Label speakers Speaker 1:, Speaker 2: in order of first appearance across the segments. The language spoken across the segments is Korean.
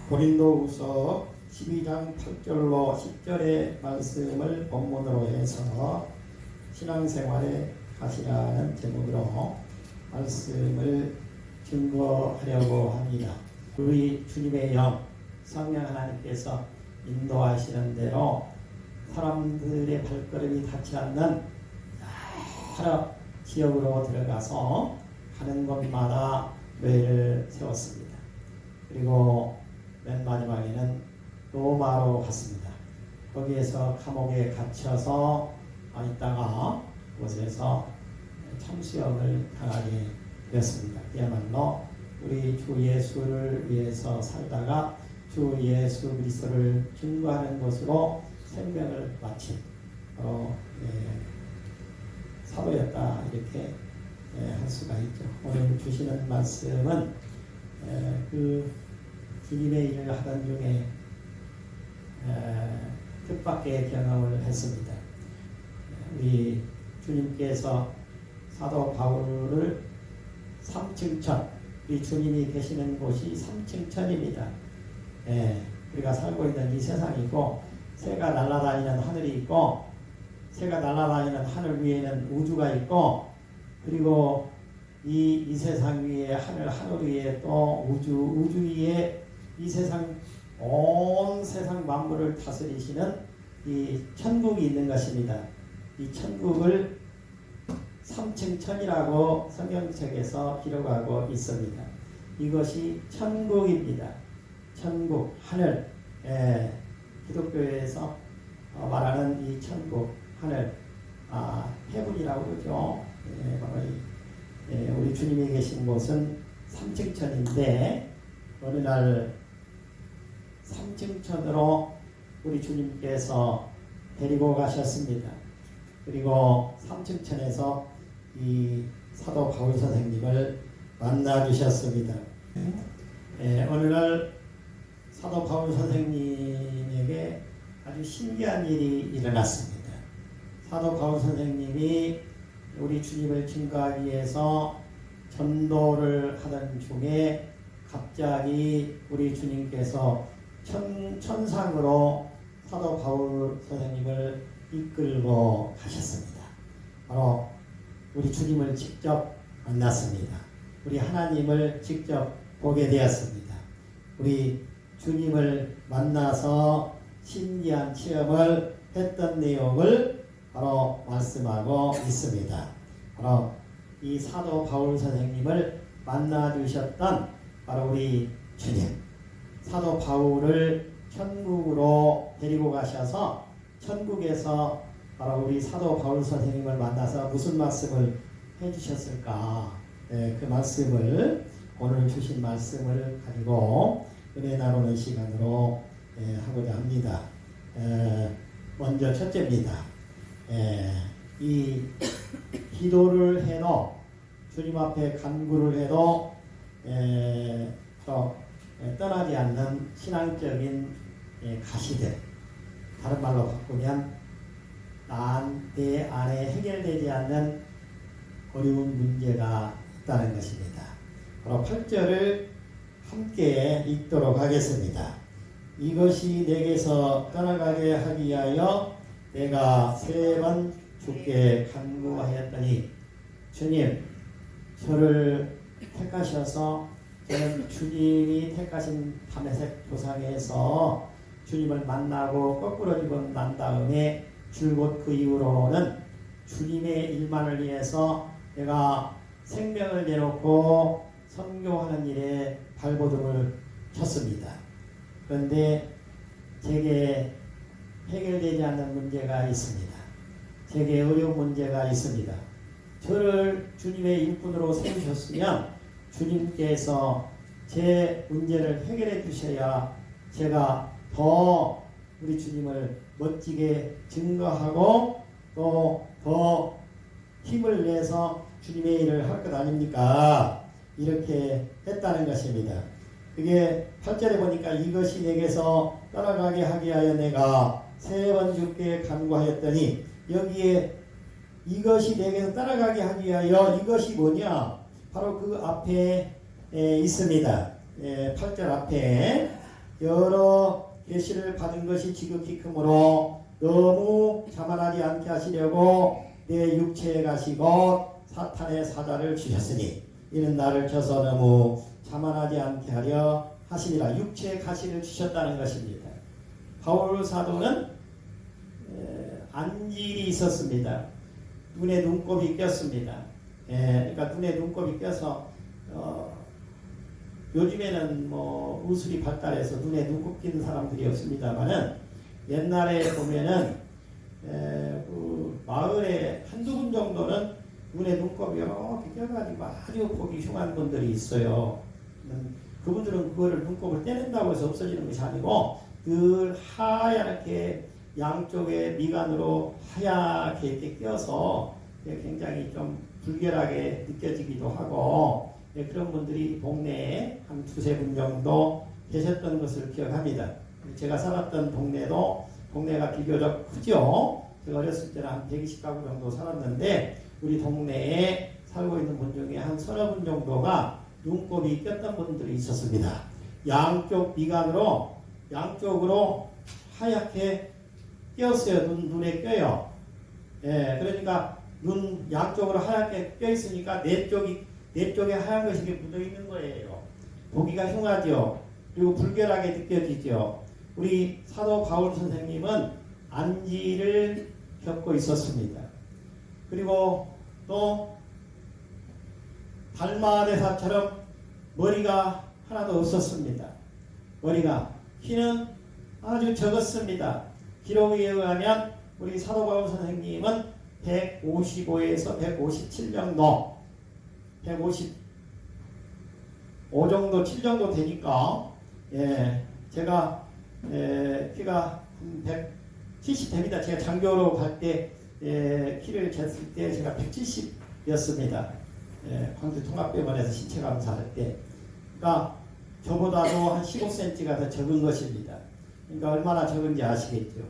Speaker 1: 고린도후서 12장 8절로 10절의 말씀을 본문으로 해서 신앙생활에 가시라는 제목으로 말씀을 증거하려고 합니다. 우리 주님의 영 성령 하나님께서 인도하시는 대로 사람들의 발걸음이 닿지 않는 여러 지역으로 들어가서 가는 곳마다 교회를 세웠습니다. 그리고 맨 마지막에는 로마로 갔습니다. 거기에서 감옥에 갇혀서 있다가 그곳에서 참수형을 당하게 되었습니다. 그야말로 우리 주 예수를 위해서 살다가 주 예수 그리스도를 증거하는 것으로 생명을 마친 사도였다, 이렇게 할 수가 있죠. 오늘 주시는 말씀은 그 주님의 일을 하던 중에 뜻밖의 경험을 했습니다. 우리 주님께서 사도 바울을 3층천, 우리 주님이 계시는 곳이 3층천입니다. 우리가 살고 있는 이 세상이고, 새가 날아다니는 하늘이 있고, 새가 날아다니는 하늘 위에는 우주가 있고, 그리고 이 세상 위에 하늘 위에 또 우주 위에 이 세상 온 세상 만물을 다스리시는 이 천국이 있는 것입니다. 이 천국을 3층 천이라고 성경책에서 기록하고 있습니다. 이것이 천국입니다. 천국, 하늘. 기독교에서 말하는 이 천국, 하늘, 해문이라고 그러죠. 우리 주님이 계신 곳은 3층 천인데, 어느 날 3층 천으로 우리 주님께서 데리고 가셨습니다. 그리고 3층 천에서 이 사도 바울 선생님을 만나 주셨습니다. 어느 날 사도 바울 선생님에게 아주 신기한 일이 일어났습니다. 사도 바울 선생님이 우리 주님을 증거하기 위해서 전도를 하던 중에 갑자기 우리 주님께서 천상으로 사도 바울 선생님을 이끌고 가셨습니다. 바로 우리 주님을 직접 만났습니다. 우리 하나님을 직접 보게 되었습니다. 우리 주님을 만나서 신기한 체험을 했던 내용을 바로 말씀하고 있습니다. 바로 이 사도 바울 선생님을 만나 주셨던 바로 우리 주님, 사도 바울을 천국으로 데리고 가셔서 천국에서 바로 우리 사도 바울 선생님을 만나서 무슨 말씀을 해주셨을까? 그 말씀을, 오늘 주신 말씀을 가지고 은혜 나누는 시간으로 하고자 합니다. 먼저 첫째입니다. 이 기도를 해도, 주님 앞에 간구를 해도 또 떠나지 않는 신앙적인 가시들, 다른 말로 바꾸면 내 안에 해결되지 않는 어려운 문제가 있다는 것입니다. 바로 8절을 함께 읽도록 하겠습니다. 이것이 내게서 떠나가게 하기 위하여 내가 3번 주께 간구하였더니, 주님, 저를 택하셔서 저는 주님이 택하신 다메섹 도상에서 주님을 만나고 거꾸로 죽은 난 다음에 줄곧 그 이후로는 주님의 일만을 위해서 내가 생명을 내놓고 선교하는 일에 발버둥을 쳤습니다. 그런데 제게 해결되지 않는 문제가 있습니다. 제게 어려운 문제가 있습니다. 저를 주님의 일꾼으로 세우셨으면 주님께서 제 문제를 해결해 주셔야 제가 더 우리 주님을 멋지게 증거하고 또 더 힘을 내서 주님의 일을 할 것 아닙니까? 이렇게 했다는 것입니다. 그게 8절에 보니까 이것이 내게서 떠나가게 하기 위하여 내가 3번 주께 간구하였더니, 여기에 이것이 내게서 떠나가게 하기 위하여, 이것이 뭐냐? 바로 그 앞에 있습니다. 8절 앞에 여러 계시를 받은 것이 지극히 크므로 너무 자만하지 않게 하시려고 내 육체에 가시고 사탄의 사자를 주셨으니 이는 나를 쳐서 너무 자만하지 않게 하려 하시니라. 육체의 가시를 주셨다는 것입니다. 바울 사도는 안질이 있었습니다. 눈에 눈곱이 꼈습니다. 그러니까 눈에 눈곱이 껴서 요즘에는 뭐 의술이 발달해서 눈에 눈곱 끼는 사람들이 없습니다만은 옛날에 보면은 그 마을에 한두 분 정도는 눈에 눈곱이 이렇게 껴가지고 아주 보기 흉한 분들이 있어요. 그분들은 그거를 눈곱을 떼낸다고 해서 없어지는 것이 아니고 늘 하얗게 양쪽에 미간으로 하얗게 이렇게 껴서 굉장히 좀 불결하게 느껴지기도 하고 그런 분들이 동네에 한 두세 분 정도 계셨던 것을 기억합니다. 제가 살았던 동네가 비교적 크죠. 제가 어렸을 때는 한 120가구 정도 살았는데 우리 동네에 살고 있는 분 중에 한 서너 분 정도가 눈곱이 꼈던 분들이 있었습니다. 양쪽 미간으로 양쪽으로 하얗게 꼈어요. 눈에 껴요. 그러니까 눈 양쪽으로 하얗게 껴 있으니까 내 쪽에 하얀 것이 묻어 있는 거예요. 보기가 흉하죠. 그리고 불결하게 느껴지죠. 우리 사도 바울 선생님은 안지를 겪고 있었습니다. 그리고 또 달마대사처럼 머리가 하나도 없었습니다. 키는 아주 적었습니다. 기록에 의하면 우리 사도 바울 선생님은 155에서 157 정도 155 정도 7 정도 되니까 제가 키가 170 됩니다. 제가 장교로 갈 때 키를 쟀을 때 제가 170이었습니다. 광주 통합병원에서 신체 검사할 때. 그러니까 저보다도 한 15cm가 더 적은 것입니다. 그러니까 얼마나 적은지 아시겠죠.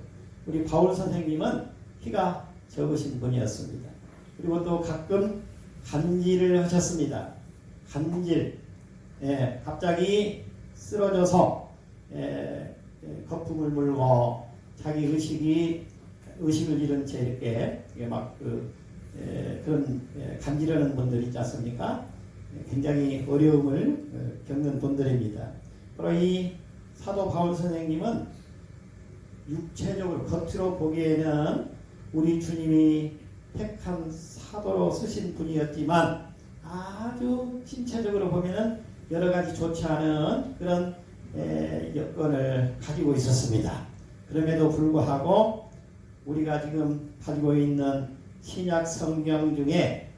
Speaker 1: 우리 바울 선생님은 키가 적으신 분이었습니다. 그리고 또 가끔 간질을 하셨습니다. 간질. 갑자기 쓰러져서 거품을 물고 자기 의식을 잃은 채 이렇게 막 그런 간질하는 분들 있지 않습니까? 굉장히 어려움을 겪는 분들입니다. 바로 이 사도 바울 선생님은 육체적으로 겉으로 보기에는 우리 주님이 택한 사도로 쓰신 분이었지만 아주 신체적으로 보면은 여러 가지 좋지 않은 그런 여건을 가지고 있었습니다. 그럼에도 불구하고 우리가 지금 가지고 있는 신약 성경 중에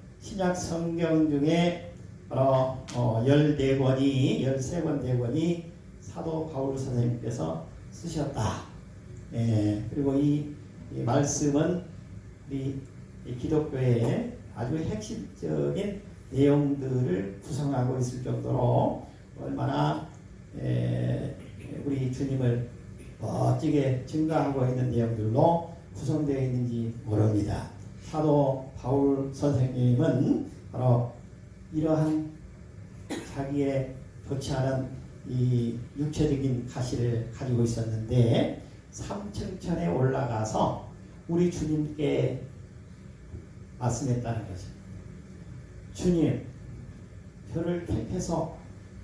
Speaker 1: 바로 14권이 13권 사도 바울 선생님께서 쓰셨다. 그리고 이 말씀은 우리 기독교의 아주 핵심적인 내용들을 구성하고 있을 정도로 얼마나 우리 주님을 멋지게 증가하고 있는 내용들로 구성되어 있는지 모릅니다. 사도 바울 선생님은 바로 이러한 자기의 좋지 않은 이 육체적인 가시를 가지고 있었는데 삼층천에 올라가서 우리 주님께 말씀했다는 것입니다. 주님, 저를 택해서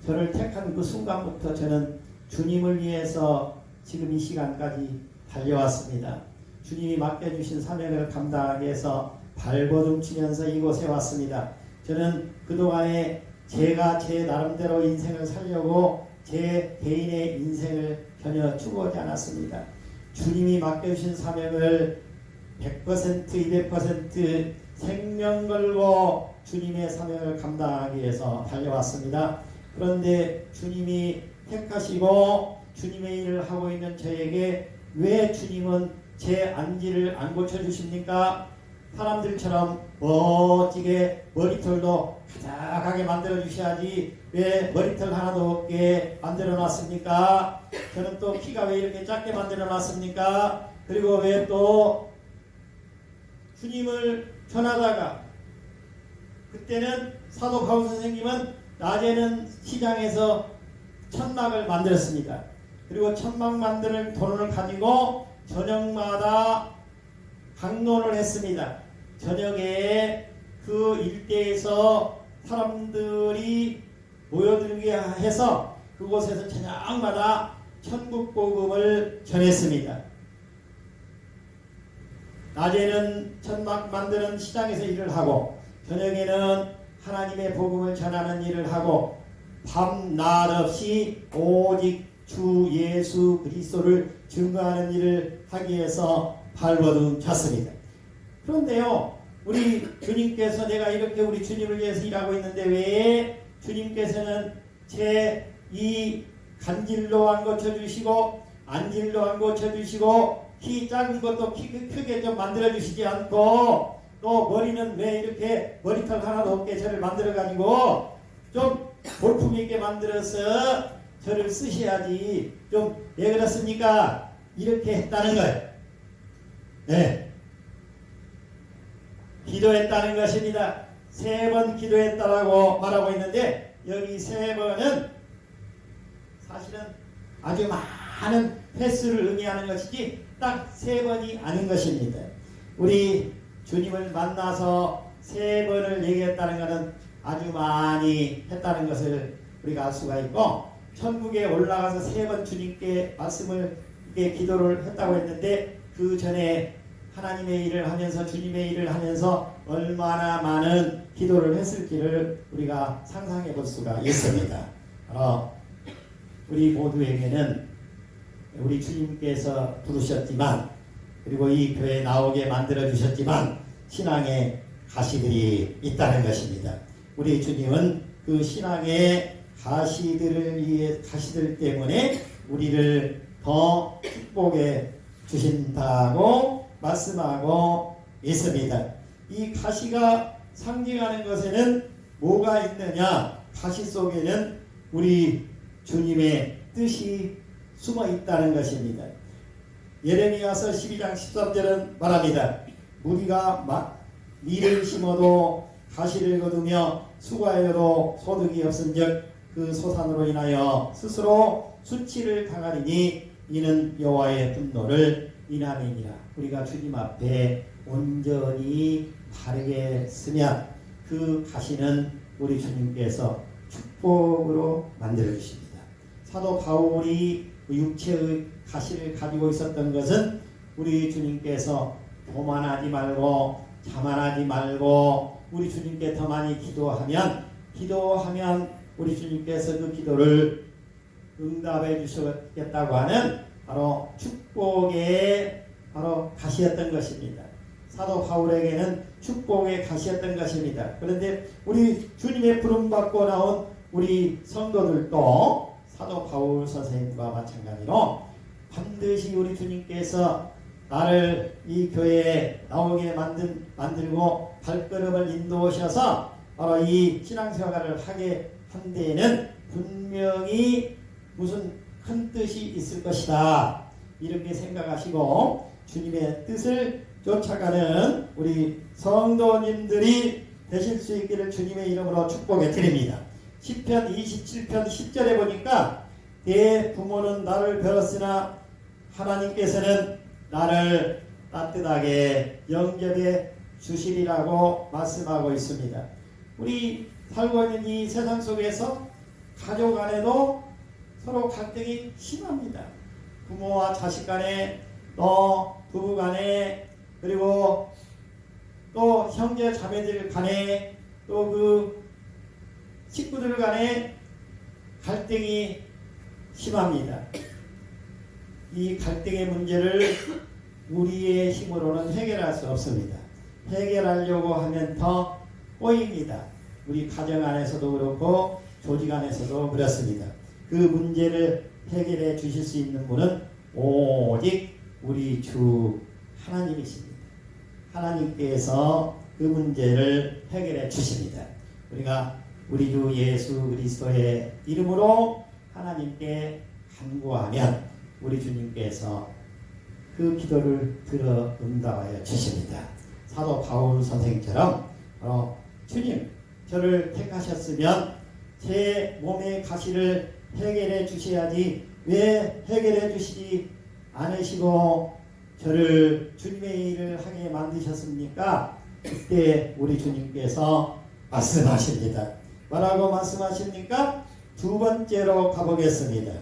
Speaker 1: 저를 택한 그 순간부터 저는 주님을 위해서 지금 이 시간까지 달려왔습니다. 주님이 맡겨주신 사명을 감당하기 위해서 발버둥 치면서 이곳에 왔습니다. 저는 그동안에 제가 제 나름대로 인생을 살려고 제 개인의 인생을 전혀 추구하지 않았습니다. 주님이 맡겨주신 사명을 100%, 200% 생명 걸고 주님의 사명을 감당하기 위해서 달려왔습니다. 그런데 주님이 택하시고 주님의 일을 하고 있는 저에게 왜 주님은 제 안지를 안 고쳐주십니까? 사람들처럼 멋지게 머리털도 가작하게 만들어 주셔야지 왜 머리털 하나도 없게 만들어 놨습니까? 저는 또 키가 왜 이렇게 작게 만들어 놨습니까? 그리고 왜 또 주님을 전하다가 그때는 사도 바울 선생님은 낮에는 시장에서 천막을 만들었습니다. 그리고 천막 만드는 돈을 가지고 저녁마다 강론을 했습니다. 저녁에 그 일대에서 사람들이 모여들게 해서 그곳에서 저녁마다 천국 복음을 전했습니다. 낮에는 천막 만드는 시장에서 일을 하고 저녁에는 하나님의 복음을 전하는 일을 하고 밤낮 없이 오직 주 예수 그리스도를 증거하는 일을 하기 위해서 발버둥 쳤습니다. 그런데요, 우리 주님께서 내가 이렇게 우리 주님을 위해서 일하고 있는데 왜 주님께서는 제 이 간질로 안 고쳐주시고 안질로 안 고쳐주시고 키 작은 것도 키 크게 좀 만들어주시지 않고 또 머리는 왜 이렇게 머리털 하나도 없게 저를 만들어가지고 좀 볼품 있게 만들어서 저를 쓰셔야지 좀 왜 그렇습니까? 이렇게 했다는 거예요. 네. 기도했다는 것입니다. 3번 기도했다라고 말하고 있는데 여기 3번은 사실은 아주 많은 횟수를 의미하는 것이지 딱 3번이 아닌 것입니다. 우리 주님을 만나서 3번을 얘기했다는 것은 아주 많이 했다는 것을 우리가 알 수가 있고 천국에 올라가서 3번 주님께 말씀을 기도를 했다고 했는데 그 전에 하나님의 일을 하면서 주님의 일을 하면서 얼마나 많은 기도를 했을지를 우리가 상상해 볼 수가 있습니다. 우리 모두에게는 우리 주님께서 부르셨지만 그리고 이 교회에 나오게 만들어 주셨지만 신앙의 가시들이 있다는 것입니다. 우리 주님은 그 신앙의 가시들 때문에 우리를 더 축복해 주신다고 말씀하고 있습니다. 이 가시가 상징하는 것에는 뭐가 있느냐? 가시 속에는 우리 주님의 뜻이 숨어 있다는 것입니다. 예레미야서 12장 13절은 말합니다. 무리가 밀을 심어도 가시를 거두며 수고하여도 소득이 없은즉 그 소산으로 인하여 스스로 수치를 당하리니 이는 여호와의 분노를 인함이니라. 우리가 주님 앞에 온전히 바르게 쓰면 그 가시는 우리 주님께서 축복으로 만들어 주십니다. 사도 바울이 육체의 가시를 가지고 있었던 것은 우리 주님께서 교만하지 말고 자만하지 말고 우리 주님께 더 많이 기도하면 우리 주님께서 그 기도를 응답해 주시겠다고 하는 바로 축복의 바로 가시였던 것입니다. 사도 바울에게는 축복의 가시였던 것입니다. 그런데 우리 주님의 부름받고 나온 우리 성도들도 사도 바울 선생님과 마찬가지로 반드시 우리 주님께서 나를 이 교회에 나오게 만들고 발걸음을 인도하셔서 바로 이 신앙생활을 하게 한 데에는 분명히 무슨 큰 뜻이 있을 것이다. 이렇게 생각하시고 주님의 뜻을 쫓아가는 우리 성도님들이 되실 수 있기를 주님의 이름으로 축복해 드립니다. 시편 27편 10절에 보니까 내 부모는 나를 배웠으나 하나님께서는 나를 따뜻하게 영접해 주시리라고 말씀하고 있습니다. 우리 살고 있는 이 세상 속에서 가족 간에도 서로 갈등이 심합니다. 부모와 자식 간에 또 부부 간에 그리고 또 형제 자매들 간에 또 그 식구들 간에 갈등이 심합니다. 이 갈등의 문제를 우리의 힘으로는 해결할 수 없습니다. 해결하려고 하면 더 꼬입니다. 우리 가정 안에서도 그렇고 조직 안에서도 그렇습니다. 그 문제를 해결해 주실 수 있는 분은 오직 우리 주 하나님이십니다. 하나님께서 그 문제를 해결해 주십니다. 우리가 우리 주 예수 그리스도의 이름으로 하나님께 간구하면 우리 주님께서 그 기도를 들어 응답하여 주십니다. 사도 바울 선생처럼 주님 저를 택하셨으면 제 몸의 가시를 해결해 주셔야지 왜 해결해 주시지 않으시고 저를 주님의 일을 하게 만드셨습니까? 그때 우리 주님께서 말씀하십니다. 뭐라고 말씀하십니까? 두 번째로 가보겠습니다.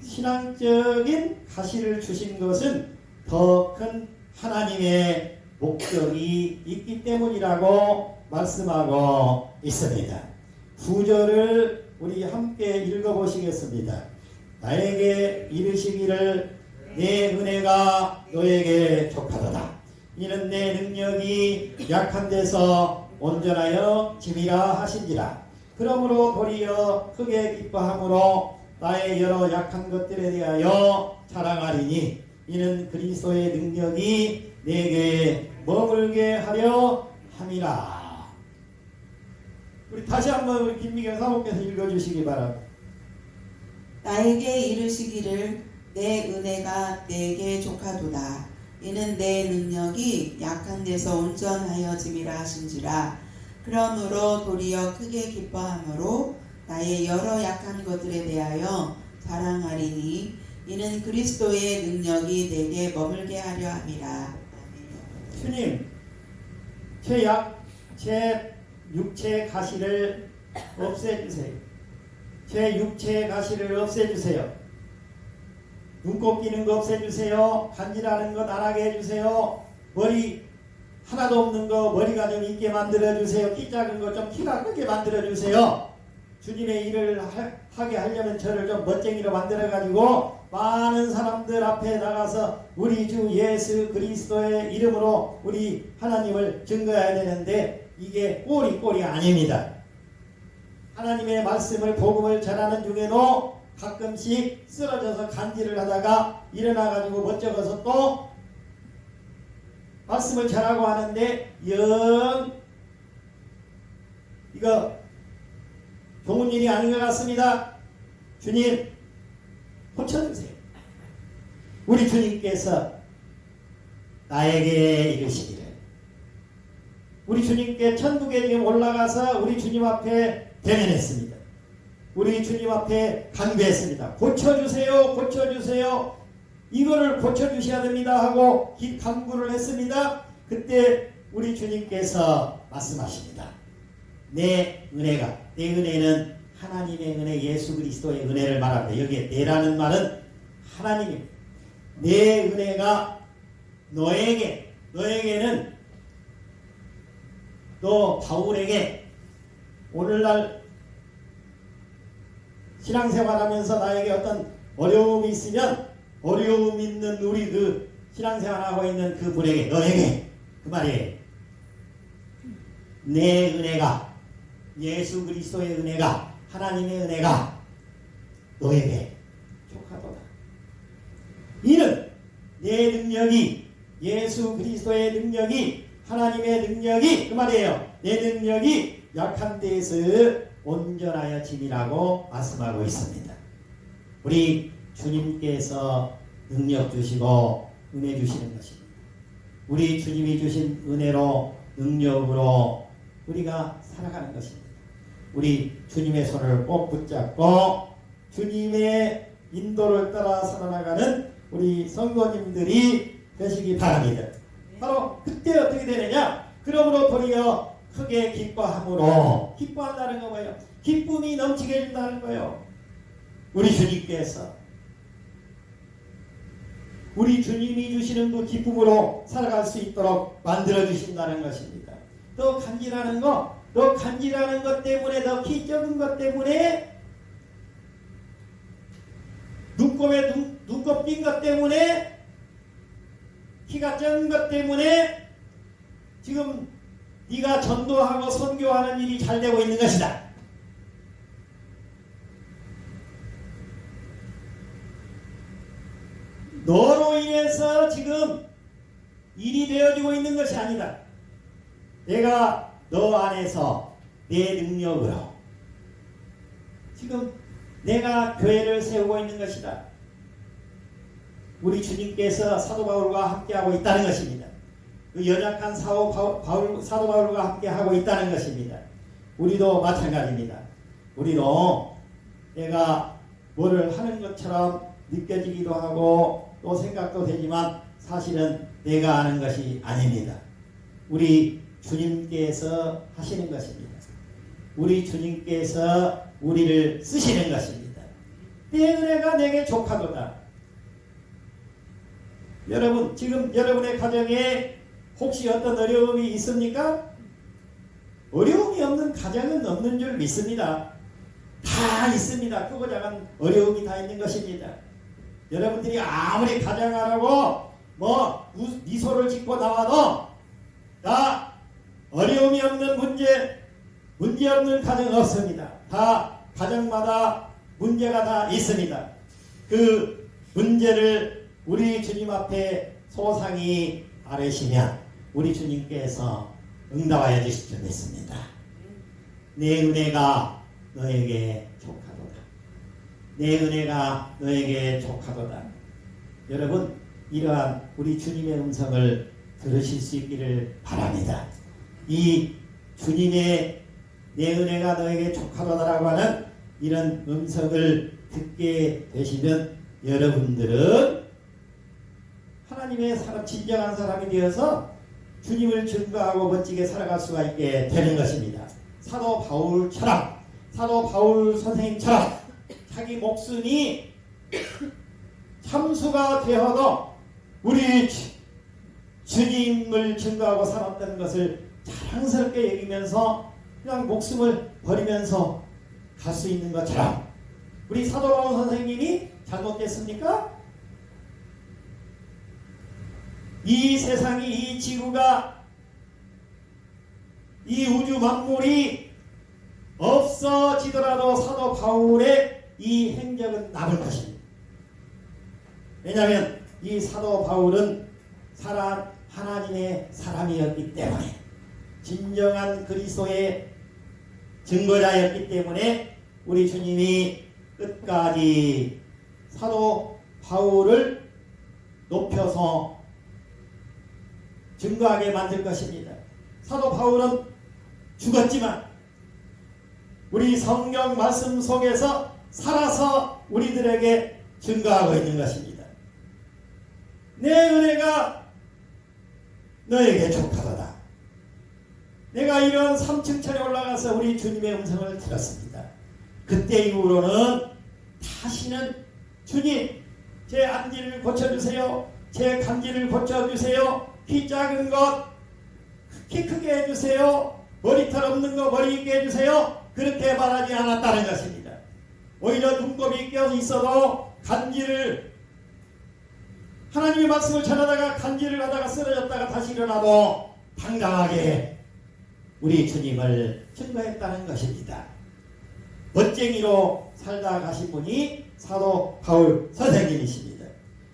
Speaker 1: 신앙적인 가시를 주신 것은 더 큰 하나님의 목적이 있기 때문이라고 말씀하고 있습니다. 9절을 우리 함께 읽어보시겠습니다. 나에게 이르시기를 내 은혜가 너에게 족하도다. 이는 내 능력이 약한 데서 온전하여 짐이라 하신지라. 그러므로 도리어 크게 기뻐함으로 나의 여러 약한 것들에 대하여 자랑하리니 이는 그리스도의 능력이 내게 머물게 하려 함이라. 우리 다시 한번 우리 김미경 사모께서 읽어주시기 바랍니다.
Speaker 2: 나에게 이르시기를 내 은혜가 내게 족하도다. 이는 내 능력이 약한 데서 온전하여 짐이라 하신지라. 그러므로 도리어 크게 기뻐함으로 나의 여러 약한 것들에 대하여 자랑하리니 이는 그리스도의 능력이 내게 머물게 하려 함이라.
Speaker 1: 주님, 제 육체의 가시를 없애주세요. 제 육체의 가시를 없애주세요. 눈곱 끼는 거 없애주세요. 간질하는 거 나라게 해주세요. 머리 하나도 없는 거 머리가 좀 있게 만들어주세요. 키 작은 거 좀 키가 크게 만들어주세요. 주님의 일을 하게 하려면 저를 좀 멋쟁이로 만들어가지고 많은 사람들 앞에 나가서 우리 주 예수 그리스도의 이름으로 우리 하나님을 증거해야 되는데 이게 꼴이 아닙니다. 하나님의 말씀을 복음을 전하는 중에도 가끔씩 쓰러져서 간질을 하다가 일어나가지고 멋쩍어서 또 말씀을 전하고 하는데 영 이거 좋은 일이 아닌 것 같습니다. 주님 고쳐주세요. 우리 주님께서 나에게 이르시기를 우리 주님께 천국에 지금 올라가서 우리 주님 앞에 대면했습니다. 우리 주님 앞에 간구했습니다. 고쳐주세요. 고쳐주세요. 이거를 고쳐주셔야 됩니다 하고 간구를 했습니다. 그때 우리 주님께서 말씀하십니다. 내 은혜는 하나님의 은혜, 예수 그리스도의 은혜를 말합니다. 여기에 내라는 말은 하나님입니다. 내 은혜가 너에게는 너 바울에게 오늘날 신앙생활하면서 나에게 어떤 어려움이 있으면 어려움 있는 우리 그 신앙생활하고 있는 그 분에게 너에게 그 말이에요. 내 은혜가 예수 그리스도의 은혜가 하나님의 은혜가 너에게 족하도다. 이는 내 능력이 예수 그리스도의 능력이 하나님의 능력이 그 말이에요. 내 능력이 약한 데에서 온전하여 짐이라고 말씀하고 있습니다. 우리 주님께서 능력 주시고 은혜 주시는 것입니다. 우리 주님이 주신 은혜로 능력으로 우리가 살아가는 것입니다. 우리 주님의 손을 꼭 붙잡고 주님의 인도를 따라 살아나가는 우리 성도님들이 되시기 바랍니다. 바로 그때 어떻게 되느냐? 그러므로 도리어 크게 기뻐함으로 기뻐한다는 거 뭐예요? 기쁨이 넘치게 해준다는 거예요. 우리 주님께서 우리 주님이 주시는 그 기쁨으로 살아갈 수 있도록 만들어 주신다는 것입니다. 또 간질하는 것 때문에 더 키 적은 것 때문에 눈곱 낀 것 때문에 키가 적은 것 때문에 지금 네가 전도하고 선교하는 일이 잘 되고 있는 것이다. 너로 인해서 지금 일이 되어지고 있는 것이 아니다. 내가 너 안에서 내 능력으로 지금 내가 교회를 세우고 있는 것이다. 우리 주님께서 사도 바울과 함께하고 있다는 것입니다. 그 연약한 사도 바울과 함께하고 있다는 것입니다. 우리도 마찬가지입니다. 우리도 내가 뭐를 하는 것처럼 느껴지기도 하고 또 생각도 되지만 사실은 내가 아는 것이 아닙니다. 우리 주님께서 하시는 것입니다. 우리 주님께서 우리를 쓰시는 것입니다. 내 은혜가 내게 족하도다. 여러분, 지금 여러분의 가정에 혹시 어떤 어려움이 있습니까? 어려움이 없는 가정은 없는 줄 믿습니다. 다 있습니다. 크고 작은 어려움이 다 있는 것입니다. 여러분들이 아무리 가정하라고 미소를 짓고 나와도 다 어려움이 없는 문제 없는 가정 없습니다. 다 가정마다 문제가 다 있습니다. 그 문제를 우리 주님 앞에 소상히 아뢰시면 우리 주님께서 응답하여 주실 줄 믿습니다. 내 은혜가 너에게 족하도다. 내 은혜가 너에게 족하도다. 여러분, 이러한 우리 주님의 음성을 들으실 수 있기를 바랍니다. 이 주님의 내 은혜가 너에게 족하도다라고 하는 이런 음성을 듣게 되시면 여러분들은 하나님의 사람, 진정한 사람이 되어서 주님을 증거하고 멋지게 살아갈 수가 있게 되는 것입니다. 사도 바울 선생님처럼 자기 목숨이 참수가 되어도 우리 주님을 증거하고 살았던 것을 자랑스럽게 여기면서 그냥 목숨을 버리면서 갈 수 있는 것처럼 우리 사도 바울 선생님이 잘못됐습니까? 이 세상이, 이 지구가, 이 우주 만물이 없어지더라도 사도 바울의 이 행적은 남을 것입니다. 왜냐하면 이 사도 바울은 하나님의 사람이었기 때문에, 진정한 그리스도의 증거자였기 때문에 우리 주님이 끝까지 사도 바울을 높여서 증거하게 만들 것입니다. 사도 바울은 죽었지만 우리 성경 말씀 속에서 살아서 우리들에게 증거하고 있는 것입니다. 내 은혜가 너에게 족하도다. 내가 이런 3층천에 올라가서 우리 주님의 음성을 들었습니다. 그때 이후로는 다시는 주님, 제 안지를 고쳐주세요. 제 간지를 고쳐주세요. 키 작은 것, 키 크게 해주세요. 머리털 없는 거 머리 있게 해주세요. 그렇게 말하지 않았다는 것입니다. 오히려 눈곱이 껴서 있어도 간지를, 하나님의 말씀을 전하다가 간지를 하다가 쓰러졌다가 다시 일어나도 당당하게 우리 주님을 증거했다는 것입니다. 멋쟁이로 살다 가신 분이 사도 바울 선생님이십니다.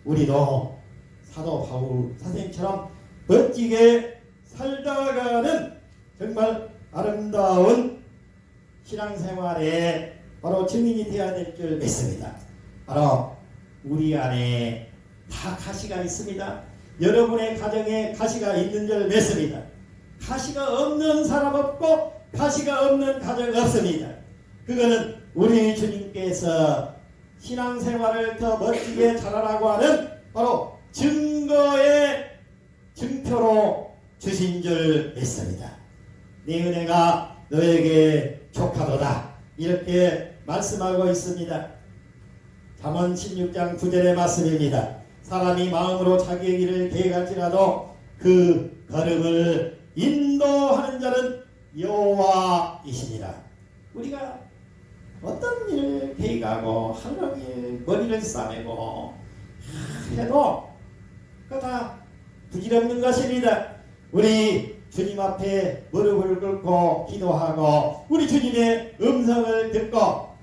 Speaker 1: 우리도 사도 바울 선생님처럼 멋지게 살다가는 정말 아름다운 신앙생활에 바로 증인이 되어야 될 줄 믿습니다. 바로 우리 안에 다 가시가 있습니다. 여러분의 가정에 가시가 있는 줄 믿습니다. 가시가 없는 사람 없고 가시가 없는 가정 없습니다. 그거는 우리 주님께서 신앙생활을 더 멋지게 잘하라고 하는 바로 증거의 증표로 주신 줄 믿습니다. 네 은혜가 너에게 족하도다. 이렇게 말씀하고 있습니다. 잠언 16장 9절의 말씀입니다. 사람이 마음으로 자기의 길을 계획할지라도 그 걸음을 인도하는 자는 여호와이시니라. 우리가 어떤 일을 계획하고 하루 종일 머리를 싸매고 해도 그거 다 부질없는 것입니다. 우리 주님 앞에 무릎을 꿇고 기도하고 우리 주님의 음성을 듣고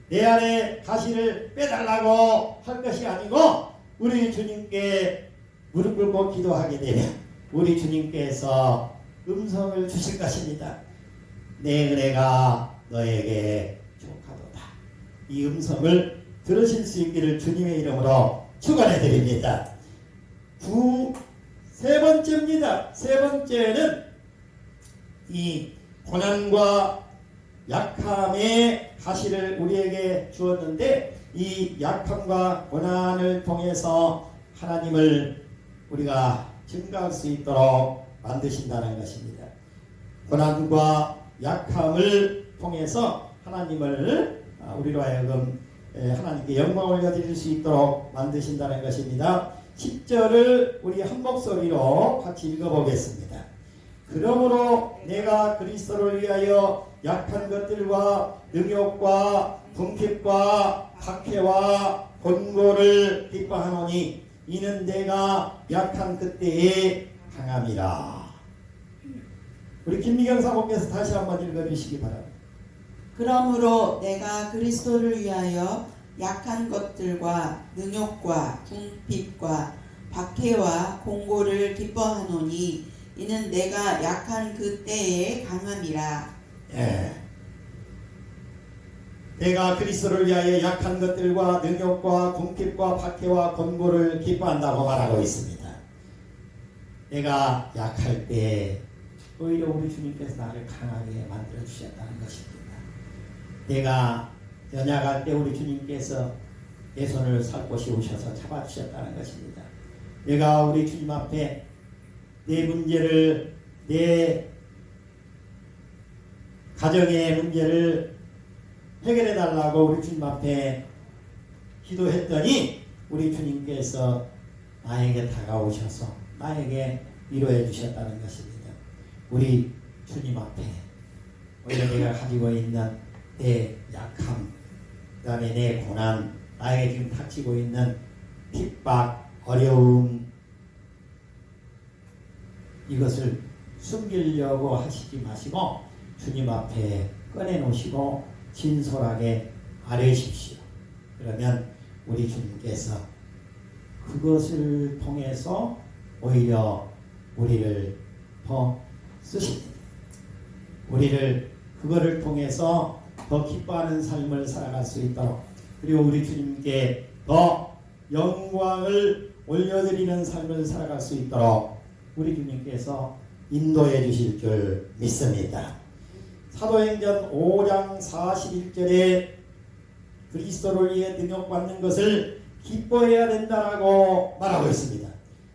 Speaker 1: 내 안에 가시를 빼달라고 할 것이 아니고 우리 주님께 무릎 꿇고 기도하게 되면 우리 주님께서 음성을 주실 것입니다. 내 은혜가 너에게 족하도다. 이 음성을 들으실 수 있기를 주님의 이름으로 축원해 드립니다. 세 번째입니다. 세 번째는 이 고난과 약함의 가시를 우리에게 주었는데 이 약함과 고난을 통해서 하나님을 우리가 증가할 수 있도록 만드신다는 것입니다. 고난과 약함을 통해서 하나님을 우리로 하여금 하나님께 영광을 올려드릴 수 있도록 만드신다는 것입니다. 10절을 우리 한 목소리로 같이 읽어보겠습니다. 그러므로 내가 그리스도를 위하여 약한 것들과 능욕과 궁핍과 박해와 곤고를 기뻐하노니 이는 내가 약한 그때에 강함이라. 우리 김미경 사모께서 다시 한번 읽어주시기 바랍니다.
Speaker 2: 그러므로 내가 그리스도를 위하여 약한 것들과 능욕과 궁핍과 박해와 공고를 기뻐하노니 이는 내가 약한 그때에 강함이라.
Speaker 1: 예. 내가 그리스도를 위하여 약한 것들과 능욕과 궁핍과 박해와 곤고를 기뻐한다고 말하고 있습니다. 내가 약할 때 오히려 우리 주님께서 나를 강하게 만들어 주셨다는 것입니다. 내가 연약할 때 우리 주님께서 내 손을 살포시 오셔서 잡아주셨다는 것입니다. 내가 우리 주님 앞에 내 문제를, 내 가정의 문제를 해결해 달라고 우리 주님 앞에 기도했더니 우리 주님께서 나에게 다가오셔서 나에게 위로해 주셨다는 것입니다. 우리 주님 앞에 오히려 내가 가지고 있는 내 약함, 그 다음에 내 고난, 나에게 지금 닥치고 있는 핍박, 어려움, 이것을 숨기려고 하시지 마시고 주님 앞에 꺼내놓으시고 진솔하게 아뢰십시오. 그러면 우리 주님께서 그것을 통해서 오히려 우리를 더 쓰십니다. 우리를 그거를 통해서 더 기뻐하는 삶을 살아갈 수 있도록, 그리고 우리 주님께 더 영광을 올려드리는 삶을 살아갈 수 있도록 우리 주님께서 인도해 주실 줄 믿습니다. 사도행전 5장 41절에 그리스도를 위해 능욕받는 것을 기뻐해야 된다라고 말하고 있습니다.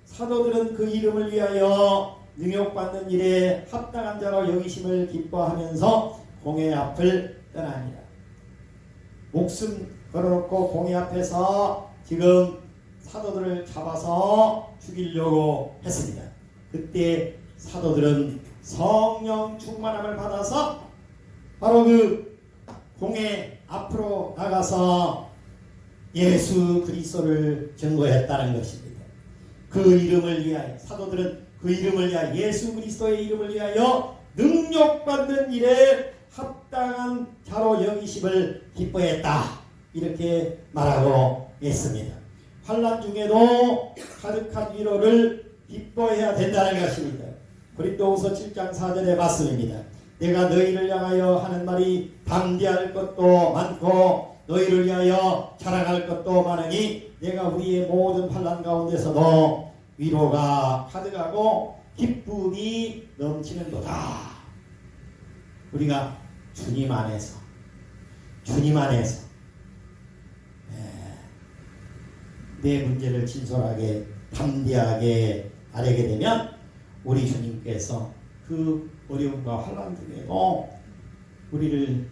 Speaker 1: 사도들은 그 이름을 위하여 능욕받는 일에 합당한 자로 여기심을 기뻐하면서 공회 앞을 떠납니다. 목숨 걸어놓고 공회 앞에서 지금 사도들을 잡아서 죽이려고 했습니다. 그때 사도들은 성령 충만함을 받아서 바로 그 공회 앞으로 나가서 예수 그리스도를 증거했다는 것입니다. 그 이름을 위하여, 사도들은 그 이름을 위하여, 예수 그리스도의 이름을 위하여 능욕받는 일에 합당한 자로 여기심을 기뻐했다, 이렇게 말하고 있습니다. 환난 중에도 가득한 위로를 기뻐해야 된다는 것입니다. 고린도후서 7장 4절의 말씀입니다. 내가 너희를 향하여 하는 말이 담대할 것도 많고 너희를 위하여 자랑할 것도 많으니 내가 우리의 모든 환난 가운데서도 위로가 가득하고 기쁨이 넘치는도다. 우리가 주님 안에서 내 문제를 진솔하게 담대하게 아뢰게 되면 우리 주님께서 그 어려움과 환난 중에도 우리를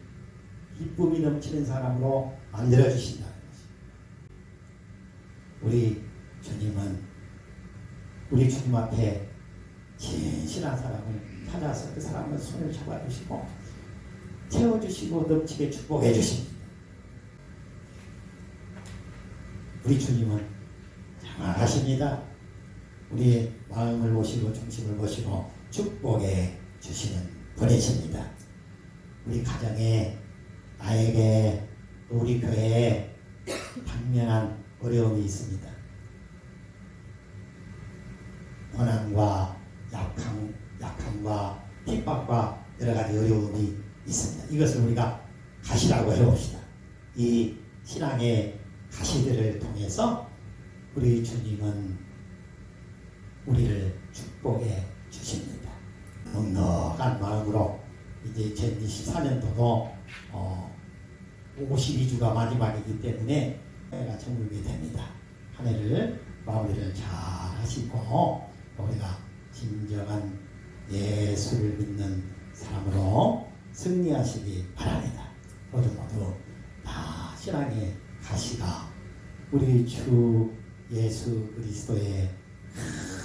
Speaker 1: 기쁨이 넘치는 사람으로 만들어 주신다는 것입니다. 우리 주님은 우리 주님 앞에 진실한 사람을 찾아서 그 사람의 손을 잡아주시고 채워주시고 넘치게 축복해 주십니다. 우리 주님은 장하십니다. 우리의 마음을 보시고 중심을 보시고 축복해 주시는 분이십니다. 우리 가정에, 나에게, 또 우리 교회에 당면한 어려움이 있습니다. 고난과 약함과 핍박과 여러 가지 어려움이 있습니다. 이것을 우리가 가시라고 해봅시다. 이 신앙의 가시들을 통해서 우리 주님은 우리를 축복해 주십니다. 넉넉한 마음으로 이제 2024년도도 52주가 마지막이기 때문에 해가 정립이 됩니다. 한 해를 마무리를 잘 하시고 우리가 진정한 예수를 믿는 사람으로 승리하시기 바랍니다. 모두 다 신앙의 가시가 우리 주 예수 그리스도의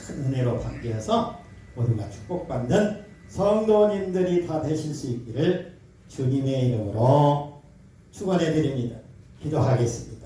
Speaker 1: 큰 은혜로 바뀌어서 모두가 축복받는 성도님들이 다 되실 수 있기를 주님의 이름으로 축원해 드립니다. 기도하겠습니다.